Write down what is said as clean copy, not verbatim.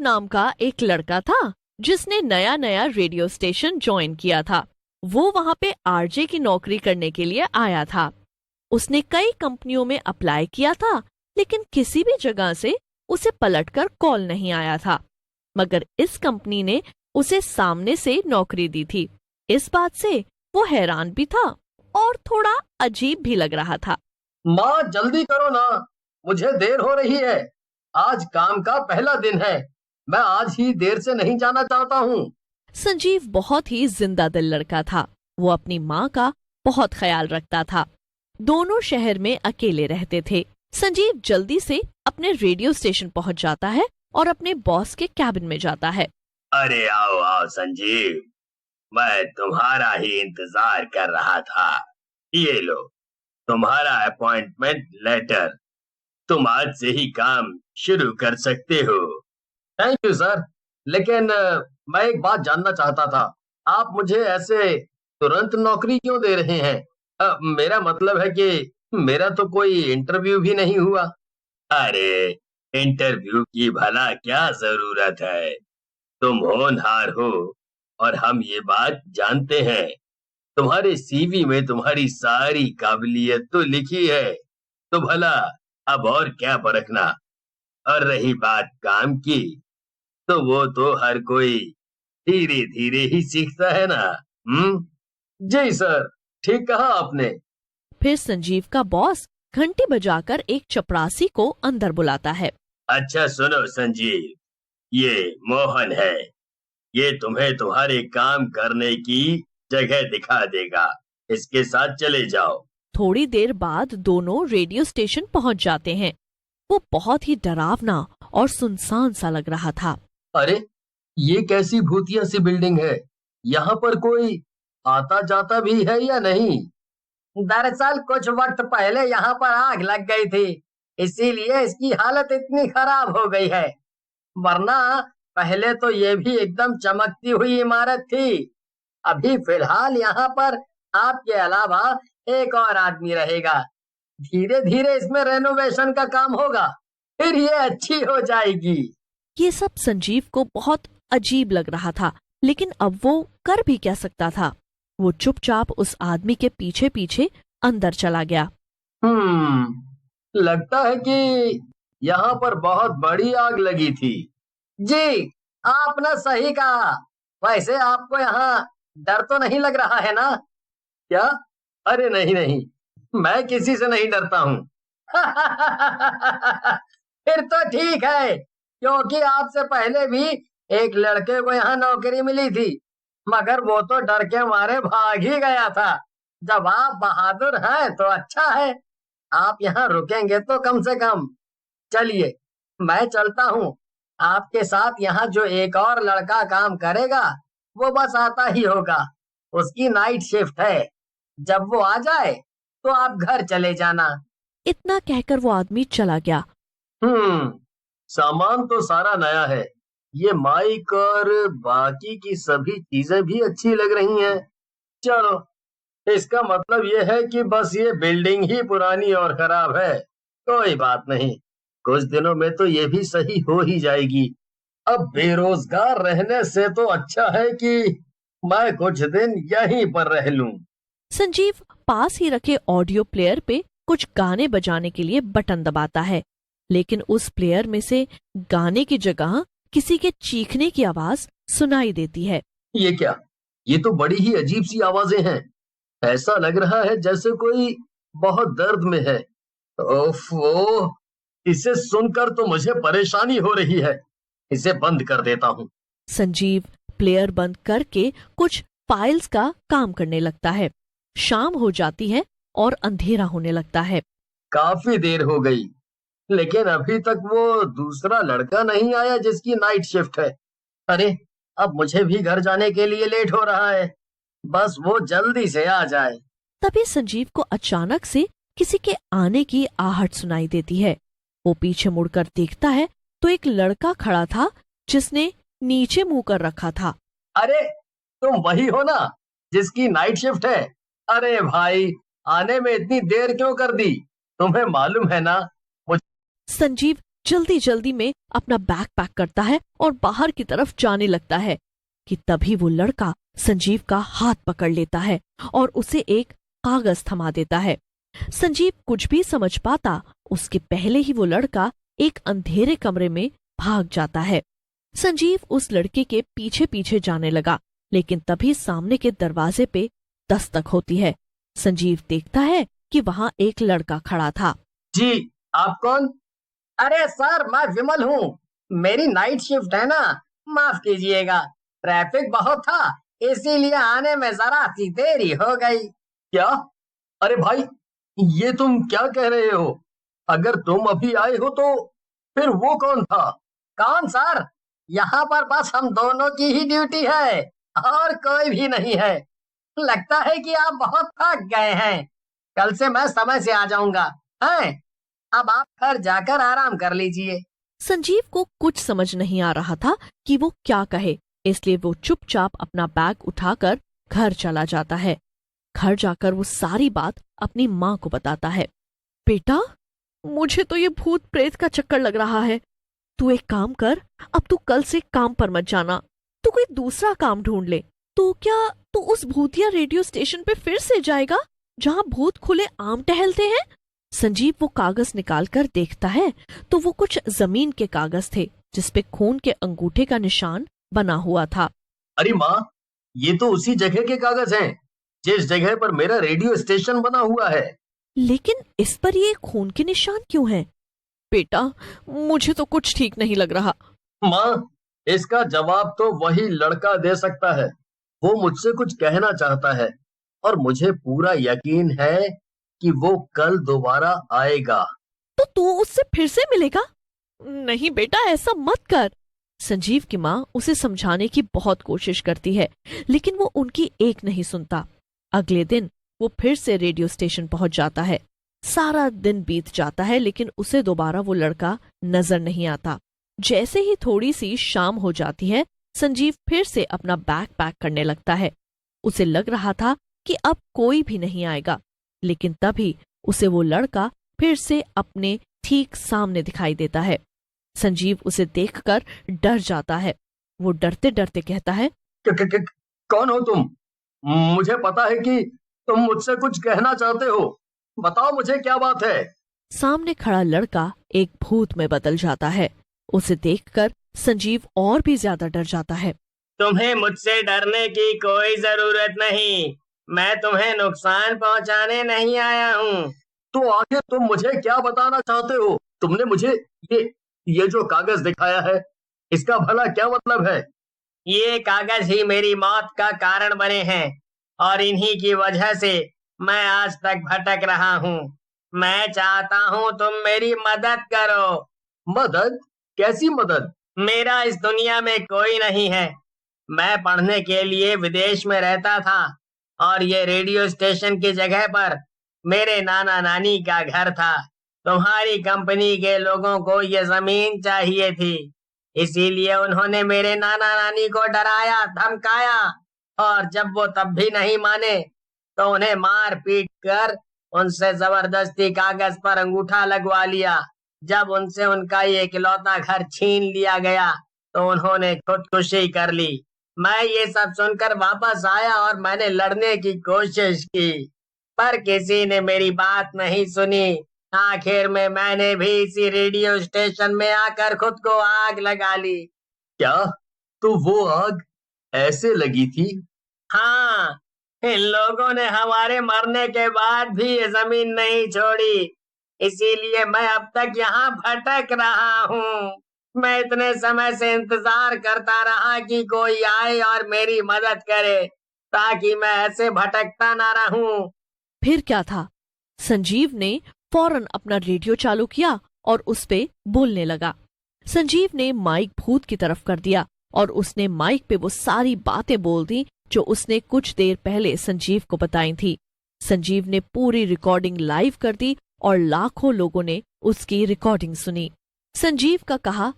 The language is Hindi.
नाम का एक लड़का था जिसने नया नया रेडियो स्टेशन ज्वाइन किया था। वो वहां पे आरजे की नौकरी करने के लिए आया था। उसने कई कंपनियों में अप्लाई किया था, लेकिन किसी भी जगह से उसे पलटकर कॉल नहीं आया था। मगर इस कंपनी ने उसे सामने से नौकरी दी थी। इस बात से वो हैरान भी था और थोड़ा अजीब भी लग रहा था। माँ जल्दी करो ना, मुझे देर हो रही है। आज काम का पहला दिन है, मैं आज ही देर से नहीं जाना चाहता हूँ। संजीव बहुत ही जिंदा दिल लड़का था। वो अपनी माँ का बहुत ख्याल रखता था। दोनों शहर में अकेले रहते थे। संजीव जल्दी से अपने रेडियो स्टेशन पहुंच जाता है और अपने बॉस के कैबिन में जाता है। अरे आओ आओ संजीव, मैं तुम्हारा ही इंतजार कर रहा था। ये लो तुम्हारा अपॉइंटमेंट लेटर। तुम आज से ही काम शुरू कर सकते हो। थैंक यू सर, लेकिन मैं एक बात जानना चाहता था। आप मुझे ऐसे तुरंत नौकरी क्यों दे रहे हैं? मेरा मतलब है कि मेरा तो कोई इंटरव्यू भी नहीं हुआ। अरे इंटरव्यू की भला क्या जरूरत है? तुम होनहार हो और हम ये बात जानते हैं। तुम्हारे सीवी में तुम्हारी सारी काबिलियत तो लिखी है, तो भला अब और क्या परखना। और रही बात काम की, तो वो तो हर कोई धीरे धीरे ही सीखता है ना। जी सर, ठीक कहा आपने। फिर संजीव का बॉस घंटी बजाकर एक चपरासी को अंदर बुलाता है। अच्छा सुनो संजीव, ये मोहन है। ये तुम्हें तुम्हारे काम करने की जगह दिखा देगा। इसके साथ चले जाओ। थोड़ी देर बाद दोनों रेडियो स्टेशन पहुंच जाते हैं। वो बहुत ही डरावना और सुनसान सा लग रहा था। अरे ये कैसी भूतिया सी बिल्डिंग है? यहाँ पर कोई आता जाता भी है या नहीं? दरअसल कुछ वक्त पहले यहाँ पर आग लग गई थी, इसीलिए इसकी हालत इतनी खराब हो गई है। वरना पहले तो ये भी एकदम चमकती हुई इमारत थी। अभी फिलहाल यहाँ पर आपके अलावा एक और आदमी रहेगा। धीरे धीरे इसमें रेनोवेशन का काम होगा, फिर ये अच्छी हो जाएगी। ये सब संजीव को बहुत अजीब लग रहा था, लेकिन अब वो कर भी क्या सकता था। वो चुपचाप उस आदमी के पीछे पीछे अंदर चला गया। लगता है कि यहाँ पर बहुत बड़ी आग लगी थी। जी, आपने सही कहा। वैसे आपको यहाँ डर तो नहीं लग रहा है ना? क्या? अरे नहीं नहीं, मैं किसी से नहीं डरता हूँ। फिर तो ठीक है, क्योंकि आपसे पहले भी एक लड़के को यहाँ नौकरी मिली थी, मगर वो तो डर के मारे भाग ही गया था। जब आप बहादुर हैं तो अच्छा है, आप यहाँ रुकेंगे तो कम से कम। चलिए मैं चलता हूँ। आपके साथ यहाँ जो एक और लड़का काम करेगा वो बस आता ही होगा। उसकी नाइट शिफ्ट है। जब वो आ जाए तो आप घर चले जाना। इतना कहकर वो आदमी चला गया। सामान तो सारा नया है। ये माइक और बाकी की सभी चीजें भी अच्छी लग रही हैं। चलो, इसका मतलब ये है कि बस ये बिल्डिंग ही पुरानी और खराब है। कोई बात नहीं, कुछ दिनों में तो ये भी सही हो ही जाएगी। अब बेरोजगार रहने से तो अच्छा है कि मैं कुछ दिन यहीं पर रह लूं। संजीव पास ही रखे ऑडियो प्लेयर पे कुछ गाने बजाने के लिए बटन दबाता है, लेकिन उस प्लेयर में से गाने की जगह किसी के चीखने की आवाज सुनाई देती है। ये क्या? ये तो बड़ी ही अजीब सी आवाजें हैं। ऐसा लग रहा है जैसे कोई बहुत दर्द में है। ओफो, इसे सुनकर तो मुझे परेशानी हो रही है। इसे बंद कर देता हूँ। संजीव प्लेयर बंद करके कुछ फाइल्स का काम करने लगता है। शाम हो जाती है और अंधेरा होने लगता है। काफी देर हो गई, लेकिन अभी तक वो दूसरा लड़का नहीं आया जिसकी नाइट शिफ्ट है। अरे अब मुझे भी घर जाने के लिए लेट हो रहा है। बस वो जल्दी से आ जाए। तभी संजीव को अचानक से किसी के आने की आहट सुनाई देती है। वो पीछे मुड़कर देखता है तो एक लड़का खड़ा था जिसने नीचे मुंह कर रखा था। अरे तुम वही हो ना जिसकी नाइट शिफ्ट है? अरे भाई, आने में इतनी देर क्यों कर दी? तुम्हें मालूम है ना संजीव जल्दी जल्दी में अपना बैग पैक करता है और बाहर की तरफ जाने लगता है कि तभी वो लड़का संजीव का हाथ पकड़ लेता है और उसे एक कागज थमा देता है। संजीव कुछ भी समझ पाता उसके पहले ही वो लड़का एक अंधेरे कमरे में भाग जाता है। संजीव उस लड़के के पीछे पीछे जाने लगा, लेकिन तभी सामने के दरवाजे पे दस्तक होती है। संजीव देखता है कि वहां एक लड़का खड़ा था। जी, आप कौन? अरे सर, मैं विमल हूँ। मेरी नाइट शिफ्ट है ना, माफ कीजिएगा। ट्रैफिक बहुत था, इसीलिए आने में जरा सी देरी हो गई। क्या? अरे भाई, ये तुम क्या कह रहे हो? अगर तुम अभी आए हो तो फिर वो कौन था? कौन सर? यहाँ पर बस हम दोनों की ही ड्यूटी है और कोई भी नहीं है। लगता है कि आप बहुत थक गए हैं। कल से मैं समय से आ जाऊंगा। हैं? अब आप घर जाकर आराम कर लीजिए। संजीव को कुछ समझ नहीं आ रहा था कि वो क्या कहे, इसलिए वो चुपचाप अपना बैग उठाकर घर चला जाता है। घर जाकर वो सारी बात अपनी माँ को बताता है। बेटा, मुझे तो ये भूत प्रेत का चक्कर लग रहा है। तू एक काम कर, अब तू कल से काम पर मत जाना, तू कोई दूसरा काम ढूंढ ले। तो क्या तू उस भूतिया रेडियो स्टेशन पे फिर से जाएगा जहाँ भूत खुले आम टहलते हैं? संजीव वो कागज निकाल कर देखता है तो वो कुछ जमीन के कागज थे जिसपे खून के अंगूठे का निशान बना हुआ था। अरे माँ, ये तो उसी जगह के कागज हैं जिस जगह पर मेरा रेडियो स्टेशन बना हुआ है। लेकिन इस पर ये खून के निशान क्यों हैं? बेटा, मुझे तो कुछ ठीक नहीं लग रहा। माँ, इसका जवाब तो वही लड़का दे सकता है। वो मुझसे कुछ कहना चाहता है और मुझे पूरा यकीन है कि वो कल दोबारा आएगा। तो तू उससे फिर से मिलेगा? नहीं बेटा, ऐसा मत कर। संजीव की माँ उसे समझाने की बहुत कोशिश करती है, लेकिन वो उनकी एक नहीं सुनता। अगले दिन वो फिर से रेडियो स्टेशन पहुंच जाता है। सारा दिन बीत जाता है, लेकिन उसे दोबारा वो लड़का नजर नहीं आता। जैसे ही थोड़ी सी शाम हो जाती है, संजीव फिर से अपना बैग पैक करने लगता है। उसे लग रहा था कि अब कोई भी नहीं आएगा, लेकिन तभी उसे वो लड़का फिर से अपने ठीक सामने दिखाई देता है। संजीव उसे देखकर डर जाता है। वो डरते डरते कहता है, कौन हो तुम? मुझे पता है कि तुम मुझसे कुछ कहना चाहते हो। बताओ मुझे क्या बात है? सामने खड़ा लड़का एक भूत में बदल जाता है। उसे देखकर संजीव और भी ज्यादा डर जाता है। तुम्हें मुझसे डरने की कोई जरूरत नहीं। मैं तुम्हें नुकसान पहुंचाने नहीं आया हूँ। तो आखिर तुम मुझे क्या बताना चाहते हो? तुमने मुझे ये जो कागज दिखाया है, इसका भला क्या मतलब है? ये कागज ही मेरी मौत का कारण बने हैं और इन्हीं की वजह से मैं आज तक भटक रहा हूँ। मैं चाहता हूँ तुम मेरी मदद करो। मदद? कैसी मदद? मेरा इस दुनिया में कोई नहीं है। मैं पढ़ने के लिए विदेश में रहता था और ये रेडियो स्टेशन की जगह पर मेरे नाना नानी का घर था। तुम्हारी कंपनी के लोगों को ये जमीन चाहिए थी, इसीलिए उन्होंने मेरे नाना नानी को डराया, धमकाया और जब वो तब भी नहीं माने तो उन्हें मार पीट कर उनसे जबरदस्ती कागज पर अंगूठा लगवा लिया। जब उनसे उनका ये इकलौता घर छीन लिया गया तो उन्होंने खुदकुशी कर ली। मैं ये सब सुनकर वापस आया और मैंने लड़ने की कोशिश की, पर किसी ने मेरी बात नहीं सुनी। आखिर में मैंने भी इसी रेडियो स्टेशन में आकर खुद को आग लगा ली। क्या? तो वो आग ऐसे लगी थी? हाँ, इन लोगों ने हमारे मरने के बाद भी ये जमीन नहीं छोड़ी, इसीलिए मैं अब तक यहाँ भटक रहा हूँ। मैं इतने समय से इंतजार करता रहा कि कोई आए और मेरी मदद करे, ताकि मैं ऐसे भटकता ना रहूं। फिर क्या था? संजीव ने फौरन अपना रेडियो चालू किया और उस पे बोलने लगा। संजीव ने माइक भूत की तरफ कर दिया और उसने माइक पे वो सारी बातें बोल दी जो उसने कुछ देर पहले संजीव को बताई थी। संजीव ने पूरी रिकॉर्डिंग लाइव कर दी और लाखों लोगों ने उसकी रिकॉर्डिंग सुनी। संजीव का कहा